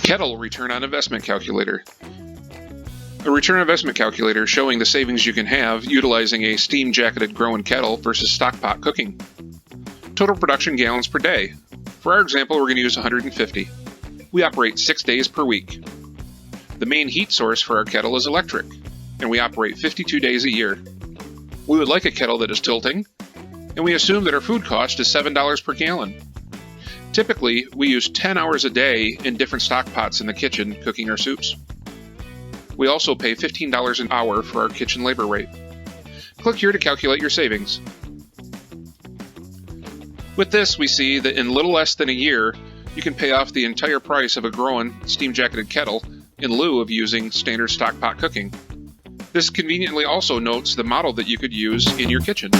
Kettle Return on Investment Calculator. A return on investment calculator showing the savings you can have utilizing a steam-jacketed Groen kettle versus stockpot cooking. Total production gallons per day. For our example, we're going to use 150. We operate 6 days per week. The main heat source for our kettle is electric, and we operate 52 days a year. We would like a kettle that is tilting, and we assume that our food cost is $7 per gallon. Typically, we use 10 hours a day in different stock pots in the kitchen cooking our soups. We also pay $15 an hour for our kitchen labor rate. Click here to calculate your savings. With this, we see that in little less than a year, you can pay off the entire price of a Groen steam-jacketed kettle in lieu of using standard stock pot cooking. This conveniently also notes the model that you could use in your kitchen.